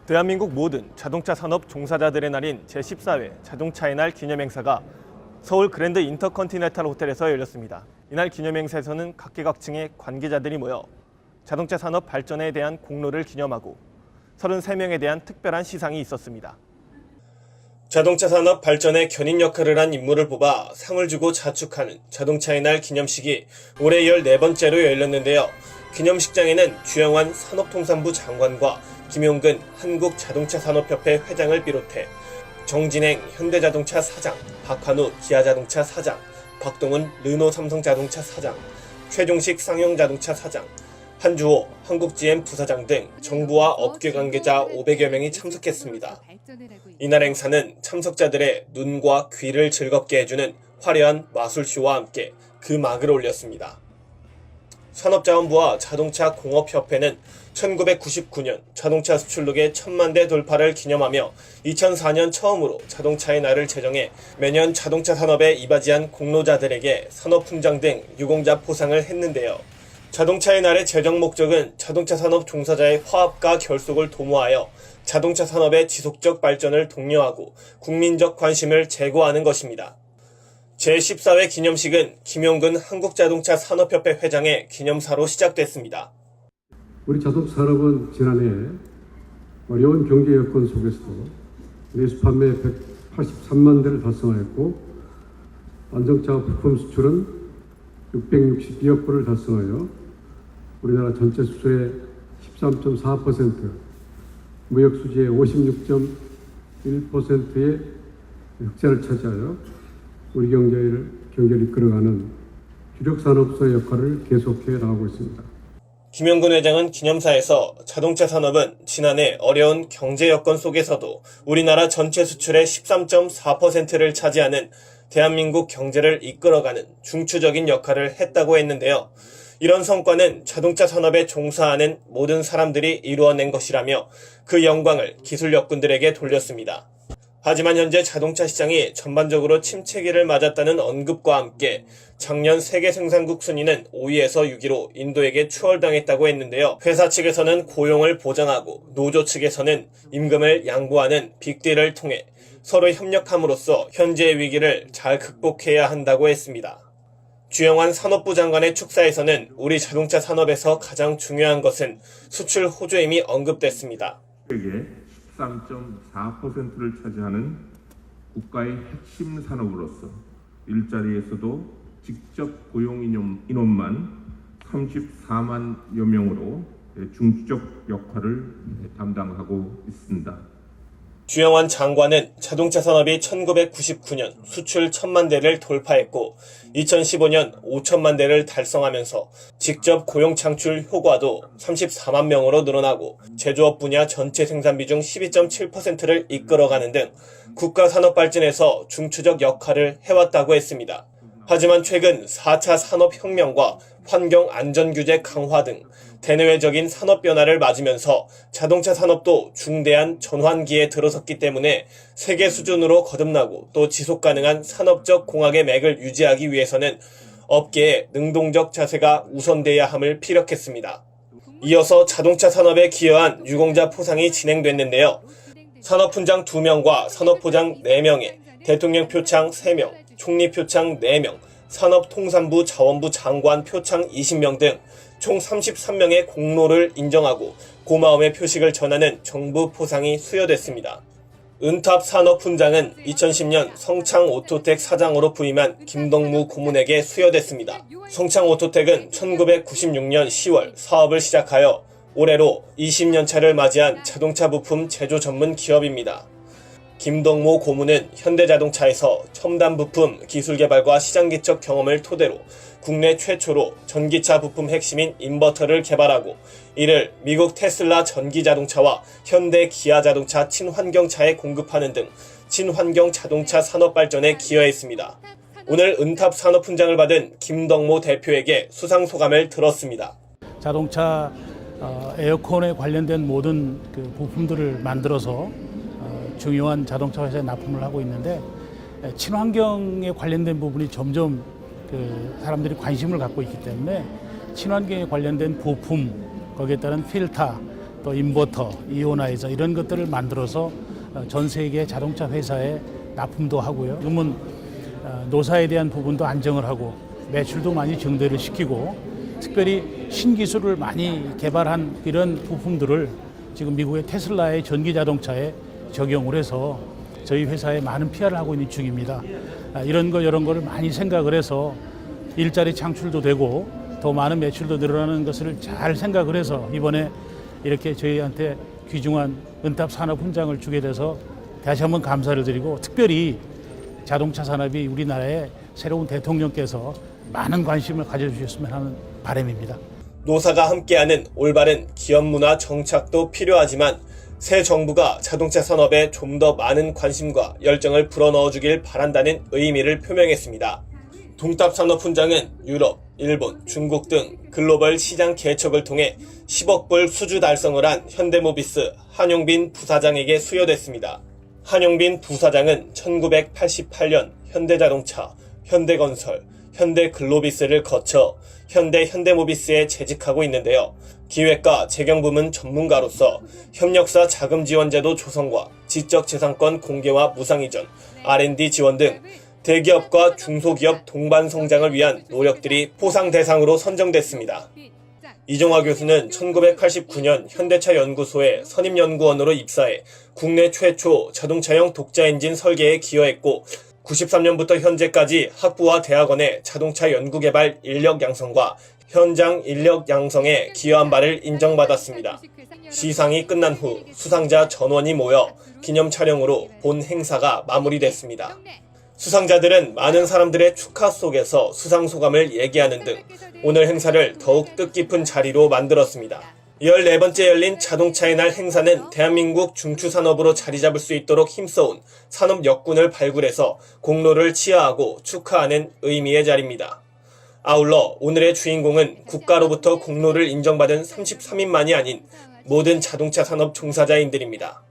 대한민국 모든 자동차 산업 종사자들의 날인 제14회 자동차의 날 기념행사가 서울 그랜드 인터컨티넨탈 호텔에서 열렸습니다. 이날 기념행사에서는 각계각층의 관계자들이 모여 자동차 산업 발전에 대한 공로를 기념하고 33명에 대한 특별한 시상이 있었습니다. 자동차 산업 발전에 견인 역할을 한 인물을 뽑아 상을 주고 자축하는 자동차의 날 기념식이 올해 14번째로 열렸는데요. 기념식장에는 주영환 산업통상부 장관과 김용근 한국자동차산업협회 회장을 비롯해 정진행 현대자동차 사장, 박환우 기아자동차 사장, 박동훈 르노삼성자동차 사장, 최종식 쌍용자동차 사장, 한주호 한국GM 부사장 등 정부와 업계 관계자 500여 명이 참석했습니다. 이날 행사는 참석자들의 눈과 귀를 즐겁게 해주는 화려한 마술쇼와 함께 그 막을 올렸습니다. 산업자원부와 자동차공업협회는 1999년 자동차 수출록의 1000만 대 돌파를 기념하며 2004년 처음으로 자동차의 날을 제정해 매년 자동차 산업에 이바지한 공로자들에게 산업훈장 등 유공자 포상을 했는데요. 자동차의 날의 제정 목적은 자동차 산업 종사자의 화합과 결속을 도모하여 자동차 산업의 지속적 발전을 독려하고 국민적 관심을 제고하는 것입니다. 제14회 기념식은 김용근 한국자동차산업협회 회장의 기념사로 시작됐습니다. 우리 자동차 산업은 지난해 어려운 경제 여건 속에서도 내수 판매 183만 대를 달성하였고 안정차 부품 수출은 662억 불을 달성하여 우리나라 전체 수출의 13.4%, 무역 수지의 56.1%의 흑자를 차지하여 우리 경제를 이끌어가는 주력 산업소의 역할을 계속해 나가고 있습니다. 김용근 회장은 기념사에서 자동차 산업은 지난해 어려운 경제 여건 속에서도 우리나라 전체 수출의 13.4%를 차지하는 대한민국 경제를 이끌어가는 중추적인 역할을 했다고 했는데요. 이런 성과는 자동차 산업에 종사하는 모든 사람들이 이루어낸 것이라며 그 영광을 기술 역군들에게 돌렸습니다. 하지만 현재 자동차 시장이 전반적으로 침체기를 맞았다는 언급과 함께 작년 세계 생산국 순위는 5위에서 6위로 인도에게 추월당했다고 했는데요. 회사 측에서는 고용을 보장하고 노조 측에서는 임금을 양보하는 빅딜을 통해 서로 협력함으로써 현재의 위기를 잘 극복해야 한다고 했습니다. 주영환 산업부 장관의 축사에서는 우리 자동차 산업에서 가장 중요한 것은 수출 호조임이 언급됐습니다. 13.4%를 차지하는 국가의 핵심 산업으로서 일자리에서도 직접 고용 인원만 34만여 명으로 중추적 역할을 담당하고 있습니다. 주영환 장관은 자동차 산업이 1999년 수출 1000만 대를 돌파했고 2015년 5천만 대를 달성하면서 직접 고용 창출 효과도 34만 명으로 늘어나고 제조업 분야 전체 생산비 중 12.7%를 이끌어가는 등 국가 산업 발전에서 중추적 역할을 해왔다고 했습니다. 하지만 최근 4차 산업혁명과 환경 안전규제 강화 등 대내외적인 산업 변화를 맞으면서 자동차 산업도 중대한 전환기에 들어섰기 때문에 세계 수준으로 거듭나고 또 지속가능한 산업적 공학의 맥을 유지하기 위해서는 업계의 능동적 자세가 우선돼야 함을 피력했습니다. 이어서 자동차 산업에 기여한 유공자 포상이 진행됐는데요. 산업훈장 2명과 산업보장 4명에 대통령 표창 3명, 총리 표창 4명, 산업통상부 자원부 장관 표창 20명 등 총 33명의 공로를 인정하고 고마움의 표식을 전하는 정부 포상이 수여됐습니다. 은탑 산업훈장은 2010년 성창오토텍 사장으로 부임한 김동무 고문에게 수여됐습니다. 성창오토텍은 1996년 10월 사업을 시작하여 올해로 20년 차를 맞이한 자동차 부품 제조 전문 기업입니다. 김동모 고문은 현대자동차에서 첨단 부품 기술 개발과 시장 개척 경험을 토대로 국내 최초로 전기차 부품 핵심인 인버터를 개발하고 이를 미국 테슬라 전기자동차와 현대 기아자동차 친환경차에 공급하는 등 친환경 자동차 산업 발전에 기여했습니다. 오늘 은탑 산업훈장을 받은 김덕모 대표에게 수상 소감을 들었습니다. 자동차 에어컨에 관련된 모든 그 부품들을 만들어서 중요한 자동차 회사에 납품을 하고 있는데 친환경에 관련된 부분이 점점 사람들이 관심을 갖고 있기 때문에 친환경에 관련된 부품, 거기에 따른 필터, 또 인버터, 이오나이저 이런 것들을 만들어서 전 세계 자동차 회사에 납품도 하고요. 지금은 노사에 대한 부분도 안정을 하고 매출도 많이 증대를 시키고 특별히 신기술을 많이 개발한 이런 부품들을 지금 미국의 테슬라의 전기 자동차에 적용을 해서 저희 회사에 많은 PR을 하고 있는 중입니다. 이런 거를 많이 생각을 해서 일자리 창출도 되고 더 많은 매출도 늘어나는 것을 잘 생각을 해서 이번에 이렇게 저희한테 귀중한 은탑 산업 훈장을 주게 돼서 다시 한번 감사를 드리고 특별히 자동차 산업이 우리나라의 새로운 대통령께서 많은 관심을 가져주셨으면 하는 바람입니다. 노사가 함께하는 올바른 기업 문화 정착도 필요하지만 새 정부가 자동차 산업에 좀 더 많은 관심과 열정을 불어넣어주길 바란다는 의미를 표명했습니다. 동탑 산업 훈장은 유럽, 일본, 중국 등 글로벌 시장 개척을 통해 10억 불 수주 달성을 한 현대모비스 한용빈 부사장에게 수여됐습니다. 한용빈 부사장은 1988년 현대자동차, 현대건설, 현대글로비스를 거쳐 현대모비스에 재직하고 있는데요. 기획과 재경부문 전문가로서 협력사 자금지원제도 조성과 지적재산권 공개와 무상이전, R&D 지원 등 대기업과 중소기업 동반 성장을 위한 노력들이 포상 대상으로 선정됐습니다. 이종화 교수는 1989년 현대차 연구소에 선임연구원으로 입사해 국내 최초 자동차용 독자 엔진 설계에 기여했고 93년부터 현재까지 학부와 대학원의 자동차 연구개발 인력 양성과 현장 인력 양성에 기여한 바를 인정받았습니다. 시상이 끝난 후 수상자 전원이 모여 기념 촬영으로 본 행사가 마무리됐습니다. 수상자들은 많은 사람들의 축하 속에서 수상 소감을 얘기하는 등 오늘 행사를 더욱 뜻깊은 자리로 만들었습니다. 14번째 열린 자동차의 날 행사는 대한민국 중추산업으로 자리 잡을 수 있도록 힘써온 산업 역군을 발굴해서 공로를 치하하고 축하하는 의미의 자리입니다. 아울러 오늘의 주인공은 국가로부터 공로를 인정받은 33인만이 아닌 모든 자동차 산업 종사자인들입니다.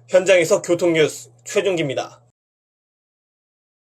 현장에서 교통뉴스 최준기입니다.